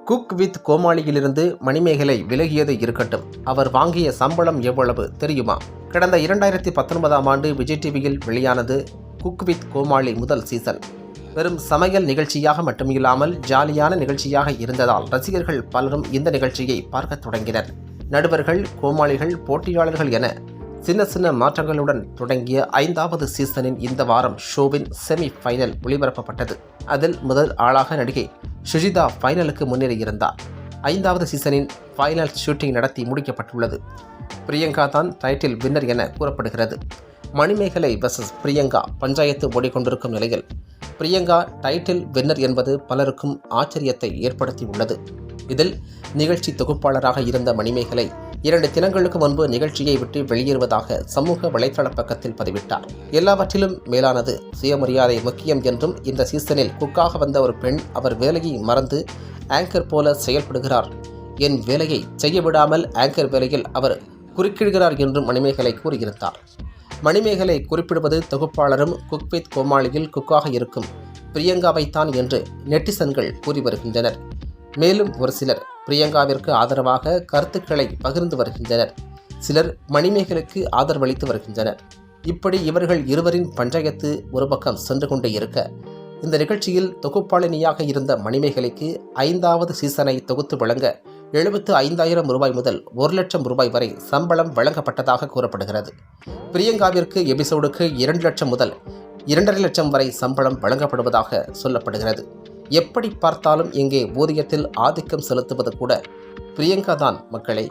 Cook with கோமாளியிலிருந்து Manimekalai விலகியது இருக்கட்டும், அவர் வாங்கிய சம்பளம் எவ்வளவு தெரியுமா? கடந்த 2019ஆம் ஆண்டு விஜய் டிவியில் வெளியானது குக் வித் கோமாளி முதல் சீசன். வெறும் சமையல் நிகழ்ச்சியாக மட்டுமில்லாமல் ஜாலியான நிகழ்ச்சியாக இருந்ததால் ரசிகர்கள் பலரும் இந்த நிகழ்ச்சியை பார்க்க தொடங்கினர். நடுவர்கள், கோமாளிகள், போட்டியாளர்கள் என சின்ன சின்ன மாற்றங்களுடன் தொடங்கிய 5வது சீசனின் இந்த வாரம் ஷோவின் செமி ஃபைனல் ஒளிபரப்பப்பட்டது. அதில் முதல் ஆளாக நடிகை சுஜிதா ஃபைனலுக்கு முன்னேறியிருந்தார். 5வது சீசனின் ஃபைனல் ஷூட்டிங் நடத்தி முடிக்கப்பட்டுள்ளது. பிரியங்கா தான் டைட்டில் வின்னர் என கூறப்படுகிறது. மணிமேகலை வெர்சஸ் பிரியங்கா பஞ்சாயத்து ஓடிக்கொண்டிருக்கும் நிலையில் பிரியங்கா டைட்டில் வின்னர் என்பது பலருக்கும் ஆச்சரியத்தை ஏற்படுத்தியுள்ளது. இதில் நிகழ்ச்சி தொகுப்பாளராக இருந்த மணிமேகலை 2 தினங்களுக்கு முன்பு நிகழ்ச்சியை விட்டு வெளியேறுவதாக சமூக வலைதள பக்கத்தில் பதிவிட்டார். எல்லாவற்றிலும் மேலானது சுயமரியாதை முக்கியம் என்றும், இந்த சீசனில் குக்காக வந்த ஒரு பெண் அவர் வேலையை மறந்து ஆங்கர் போல செயல்படுகிறார், என் வேலையை செய்ய விடாமல் ஆங்கர் வேலையில் அவர் குறுக்கிடுகிறார் என்றும் மணிமேகலை கூறியிருந்தார். மணிமேகலை குறிப்பிடுவது தொகுப்பாளரும் குக் வித் கோமாளியில் குக்காக இருக்கும் பிரியங்காவைத்தான் என்று நெட்டிசன்கள் கூறி வருகின்றனர். மேலும் ஒரு சிலர் பிரியங்காவிற்கு ஆதரவாக கருத்துக்களை பகிர்ந்து வருகின்றனர். சிலர் மணிமேகலுக்கு ஆதரவளித்து வருகின்றனர். இப்படி இவர்கள் இருவரின் பஞ்சாயத்து ஒரு பக்கம் சென்று கொண்டே இருக்க, இந்த நிகழ்ச்சியில் தொகுப்பாளினியாக இருந்த மணிமேகலைக்கு 5வது சீசனை தொகுத்து வழங்க 75,000 ரூபாய் முதல் 1 லட்சம் ரூபாய் வரை சம்பளம் வழங்கப்பட்டதாக கூறப்படுகிறது. பிரியங்காவிற்கு எபிசோடுக்கு 2 லட்சம் முதல் 2.5 லட்சம் வரை சம்பளம் வழங்கப்படுவதாக சொல்லப்படுகிறது. எப்படி பார்த்தாலும் இங்கே ஊதியத்தில் ஆதிக்கம் செலுத்துவது கூட பிரியங்கா தான் மக்களே.